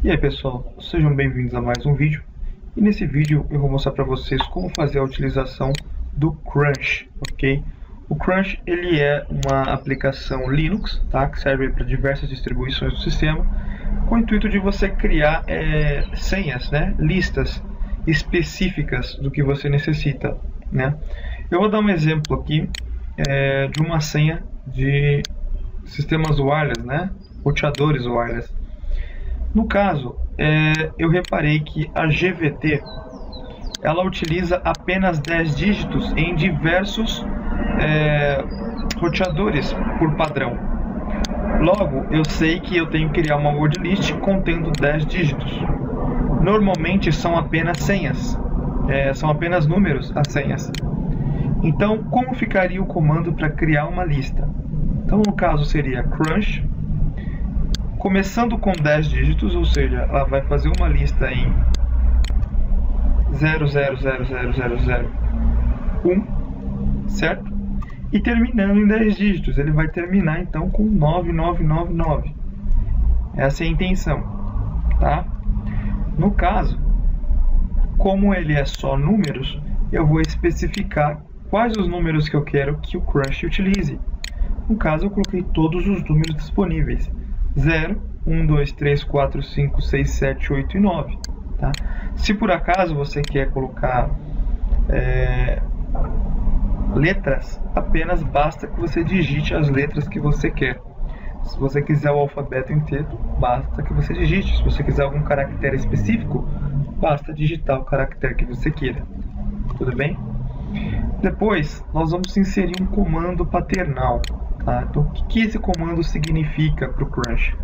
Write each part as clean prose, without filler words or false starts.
E aí pessoal, sejam bem-vindos a mais um vídeo. E nesse vídeo eu vou mostrar para vocês como fazer a utilização do Crunch, ok? O Crunch ele é uma aplicação Linux, tá? Que serve para diversas distribuições do sistema, com o intuito de você criar senhas, né? Listas específicas do que você necessita, né? Eu vou dar um exemplo aqui de uma senha de sistemas wireless, né? Roteadores wireless. No caso, eu reparei que a GVT ela utiliza apenas 10 dígitos em diversos roteadores por padrão. Logo, eu sei que eu tenho que criar uma word list contendo 10 dígitos. Normalmente são apenas senhas, são apenas números as senhas. Então, como ficaria o comando para criar uma lista? Então, no caso, seria crunch, começando com 10 dígitos, ou seja, ela vai fazer uma lista em 00000001, certo? E terminando em 10 dígitos, ele vai terminar então com 9999. Essa é a intenção, tá? No caso, como ele é só números, eu vou especificar quais os números que eu quero que o Crunch utilize. No caso, eu coloquei todos os números disponíveis. 0, 1, 2, 3, 4, 5, 6, 7, 8 e 9. Tá? Se por acaso você quer colocar letras, apenas basta que você digite as letras que você quer. Se você quiser o alfabeto inteiro, basta que você digite. Se você quiser algum caractere específico, basta digitar o caractere que você queira. Tudo bem? Depois, nós vamos inserir um comando paternal. Tá? Então, o que esse comando significa para o Crunch?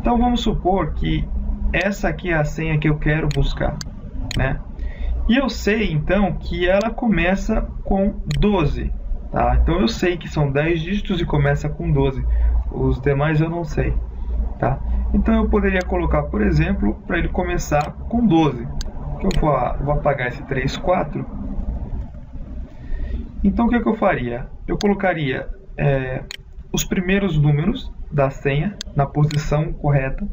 Então, vamos supor que essa aqui é a senha que eu quero buscar, né? E eu sei, então, que ela começa com 12. Tá? Então, eu sei que são 10 dígitos e começa com 12. Os demais eu não sei. Tá? Então, eu poderia colocar, por exemplo, para ele começar com 12. Eu vou apagar esse 3, 4. Então, o que eu faria? Eu colocaria os primeiros números da senha na posição correta,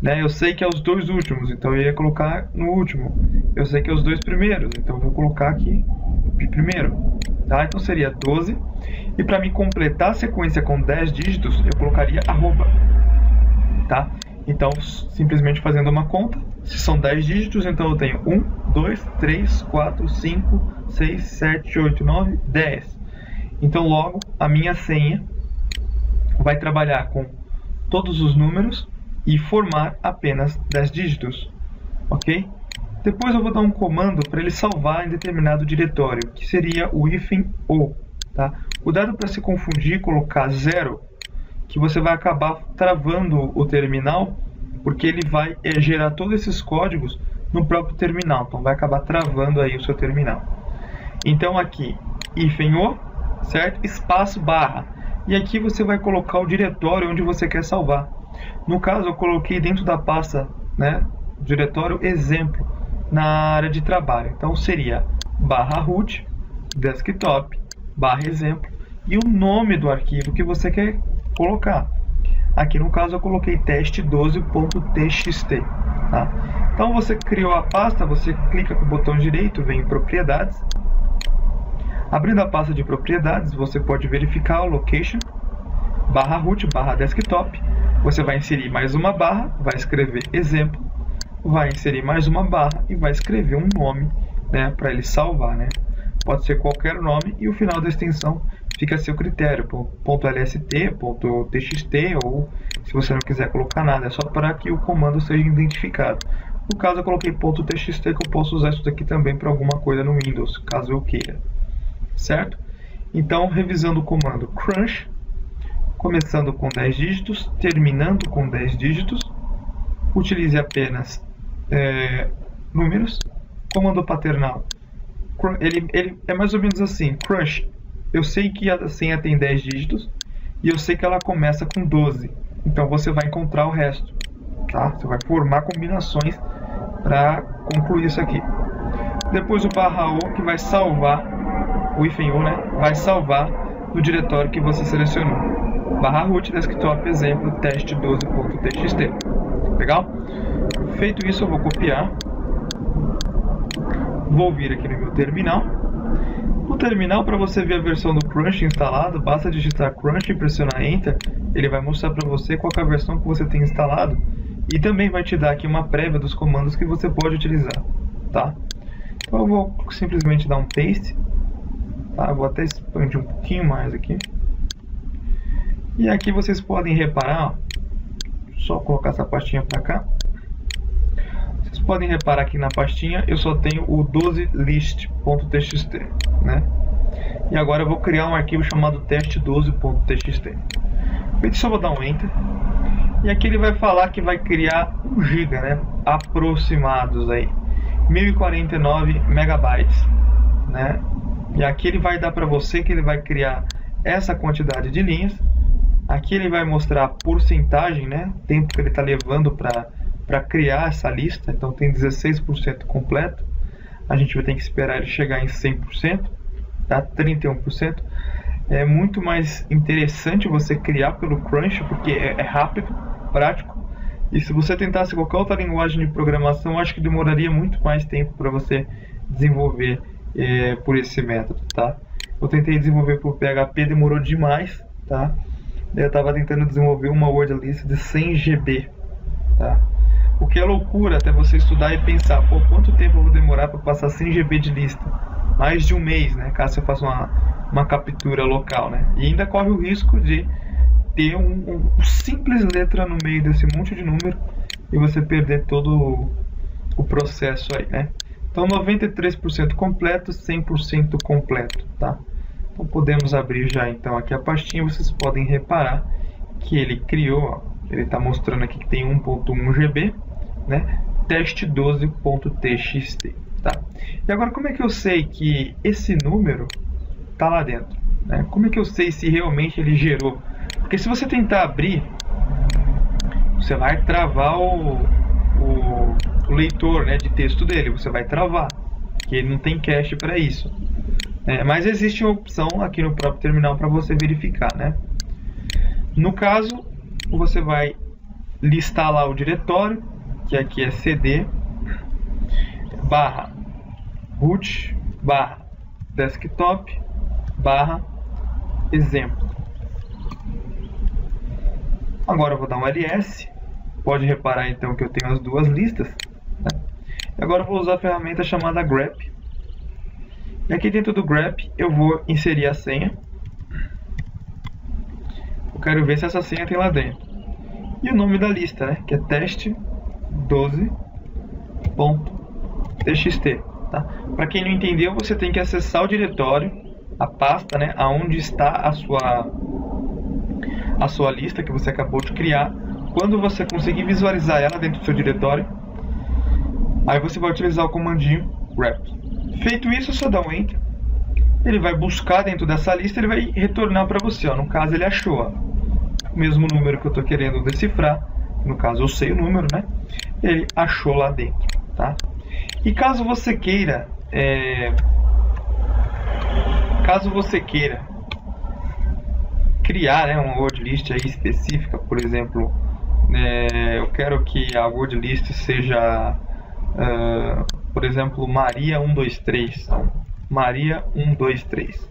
né? Eu sei que é os dois últimos, então eu ia colocar no último. Eu sei que é os dois primeiros, então eu vou colocar aqui de primeiro, tá? Então seria 12. E para me completar a sequência com 10 dígitos, eu colocaria arroba, tá? Então, simplesmente fazendo uma conta, se são 10 dígitos, então eu tenho 1, 2, 3, 4, 5, 6, 7, 8, 9, 10. Então, logo, a minha senha vai trabalhar com todos os números e formar apenas 10 dígitos, ok? Depois eu vou dar um comando para ele salvar em determinado diretório, que seria o -o, tá? Cuidado para se confundir e colocar 0, que você vai acabar travando o terminal, porque ele vai gerar todos esses códigos no próprio terminal, então vai acabar travando aí o seu terminal. Então aqui, -o, certo? Espaço barra. E aqui você vai colocar o diretório onde você quer salvar. No caso, eu coloquei dentro da pasta, né, diretório exemplo, na área de trabalho. Então seria /root, desktop, /exemplo e o nome do arquivo que você quer colocar. Aqui no caso eu coloquei test12.txt. Tá? Então você criou a pasta, você clica com o botão direito, vem em propriedades. Abrindo a pasta de propriedades, você pode verificar o location, /root, /desktop. Você vai inserir mais uma barra, vai escrever exemplo, vai inserir mais uma barra e vai escrever um nome, né, para ele salvar, né? Pode ser qualquer nome e o final da extensão fica a seu critério, .lst, .txt, ou se você não quiser colocar nada, é só para que o comando seja identificado. No caso eu coloquei .txt, que eu posso usar isso daqui também para alguma coisa no Windows, caso eu queira. Certo? Então, revisando o comando crunch, começando com 10 dígitos, terminando com 10 dígitos, utilize apenas números. Comando paternal, ele é mais ou menos assim, crunch, eu sei que a senha tem 10 dígitos e eu sei que ela começa com 12, então você vai encontrar o resto, tá? Você vai formar combinações para concluir isso aqui. Depois o /o, que vai salvar o -o, né, vai salvar no diretório que você selecionou. /root desktop exemplo test12.txt. Legal? Feito isso, eu vou copiar. Vou vir aqui no meu terminal. No terminal, para você ver a versão do Crunch instalado, basta digitar Crunch e pressionar Enter. Ele vai mostrar para você qual é a versão que você tem instalado e também vai te dar aqui uma prévia dos comandos que você pode utilizar, tá? Então eu vou simplesmente dar um Paste, tá? Vou até expandir um pouquinho mais aqui. E aqui vocês podem reparar, ó, só colocar essa pastinha para cá. Vocês podem reparar que na pastinha eu só tenho o 12list.txt, né? E agora eu vou criar um arquivo chamado test12.txt. Feito isso, eu vou dar um Enter. E aqui ele vai falar que vai criar 1 GB, né? Aproximados aí, 1049 megabytes, né? E aqui ele vai dar para você que ele vai criar essa quantidade de linhas. Aqui ele vai mostrar a porcentagem, né? Tempo que ele está levando para criar essa lista. Então tem 16% completo. A gente vai ter que esperar ele chegar em 100%, tá? 31%. É muito mais interessante você criar pelo Crunch, porque é rápido, prático. E se você tentasse qualquer outra linguagem de programação, acho que demoraria muito mais tempo para você desenvolver por esse método, tá? Eu tentei desenvolver por PHP, demorou demais, tá? Eu estava tentando desenvolver uma word list de 100 GB, tá? O que é loucura até você estudar e pensar, pô, quanto tempo eu vou demorar para passar 100 GB de lista? Mais de um mês, né? Caso você faça uma captura local, né? E ainda corre o risco de ter um simples letra no meio desse monte de número e você perder todo o processo aí, né? Então 93% completo, 100% completo, tá? Então podemos abrir já então aqui a pastinha. Vocês podem reparar que ele criou, ó, ele está mostrando aqui que tem 1.1 GB, né? Test12.txt, tá? E agora como é que eu sei que esse número está lá dentro, né? Como é que eu sei se realmente ele gerou? Porque se você tentar abrir, você vai travar o leitor, né, de texto dele, você vai travar, porque ele não tem cache para isso. Mas existe uma opção aqui no próprio terminal para você verificar, né? No caso, você vai listar lá o diretório, que aqui é cd /root /desktop /exemplo. Agora eu vou dar um ls. Pode reparar então que eu tenho as duas listas, né? E agora eu vou usar a ferramenta chamada grep. E aqui dentro do grep eu vou inserir a senha. Eu quero ver se essa senha tem lá dentro. E o nome da lista, né? Que é test12.txt, tá? Para quem não entendeu, você tem que acessar o diretório, a pasta, né? Aonde está a sua lista que você acabou de criar. Quando você conseguir visualizar ela dentro do seu diretório, aí você vai utilizar o comandinho grep. Feito isso, só dá um Enter. Ele vai buscar dentro dessa lista, ele vai retornar para você, ó. No caso, ele achou, ó, o mesmo número que eu estou querendo decifrar. No caso, eu sei o número, né? Ele achou lá dentro, tá? E caso você queira criar, né, uma word list aí específica, por exemplo, eu quero que a word list seja, por exemplo, Maria 123, então, Maria 123,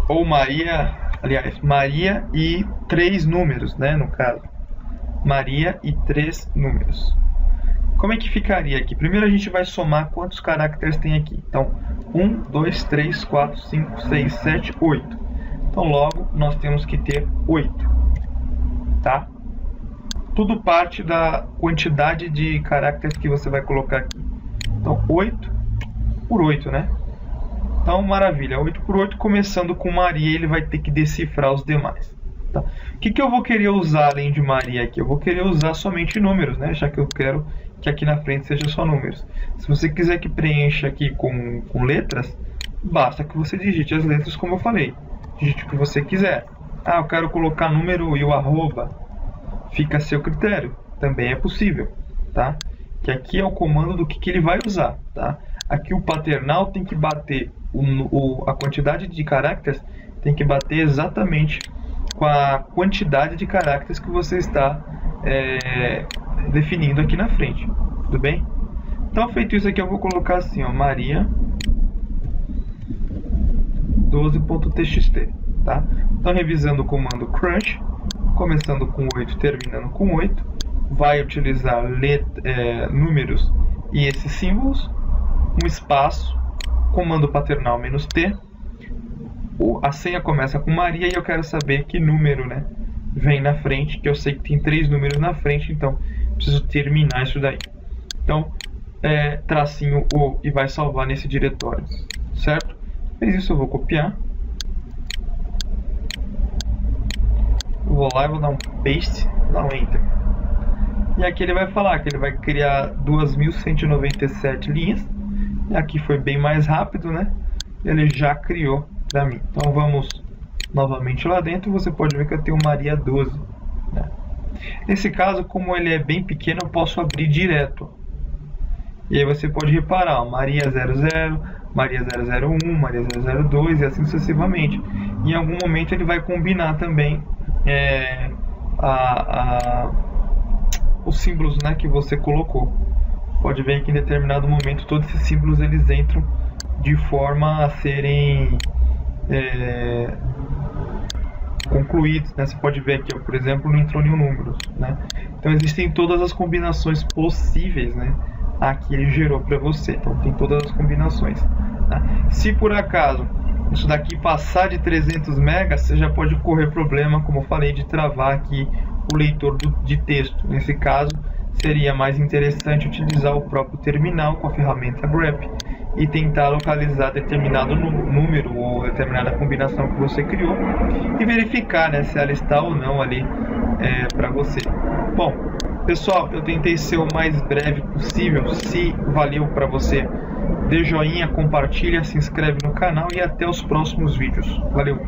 ou Maria, aliás, Maria e 3 números, né, no caso, Maria e 3 números. Como é que ficaria aqui? Primeiro a gente vai somar quantos caracteres tem aqui. Então, 1, 2, 3, 4, 5, 6, 7, 8. Então, logo, nós temos que ter 8. Tá? Tudo parte da quantidade de caracteres que você vai colocar aqui. Então, 8 por 8, né? Então, maravilha. 8 por 8, começando com Maria, ele vai ter que decifrar os demais. Tá? O que eu vou querer usar além de Maria aqui? Eu vou querer usar somente números, né? Já que eu quero que aqui na frente seja só números. Se você quiser que preencha aqui com letras, basta que você digite as letras como eu falei. Digite o que você quiser. Ah, eu quero colocar número e o arroba. Fica a seu critério. Também é possível, tá? Que aqui é o comando do que ele vai usar, tá? Aqui o paternal tem que bater a quantidade de caracteres tem que bater exatamente com a quantidade de caracteres que você está definindo aqui na frente, tudo bem? Então, feito isso aqui, eu vou colocar assim, ó, Maria 12.txt, tá? Então, revisando o comando crunch, começando com 8, terminando com 8, vai utilizar números e esses símbolos, um espaço, comando paternal "-t", a senha começa com Maria e eu quero saber que número, né, vem na frente, que eu sei que tem 3 números na frente, então preciso terminar isso daí. Então, tracinho O e vai salvar nesse diretório, certo? Fez isso, eu vou copiar. Vou lá e vou dar um paste, dar um enter. E aqui ele vai falar que ele vai criar 2.197 linhas. E aqui foi bem mais rápido, né? Ele já criou para mim. Então vamos novamente lá dentro. Você pode ver que eu tenho Maria 12. Né? Nesse caso, como ele é bem pequeno, eu posso abrir direto. E aí você pode reparar, ó, Maria 00, Maria 001, Maria 002 e assim sucessivamente. Em algum momento ele vai combinar também os símbolos, né, que você colocou. Pode ver que em determinado momento todos esses símbolos eles entram de forma a serem concluídos, né? Você pode ver aqui, ó, por exemplo, não entrou nenhum número, né? Então existem todas as combinações possíveis, né? Aqui ele gerou para você, então tem todas as combinações, tá? Se por acaso isso daqui passar de 300 MB, você já pode correr problema, como eu falei, de travar aqui o leitor de texto. Nesse caso, seria mais interessante utilizar o próprio terminal com a ferramenta grep e tentar localizar determinado número ou determinada combinação que você criou e verificar, né, se ela está ou não ali para você. Bom, pessoal, eu tentei ser o mais breve possível. Se valeu para você, dê joinha, compartilha, se inscreve no canal e até os próximos vídeos. Valeu!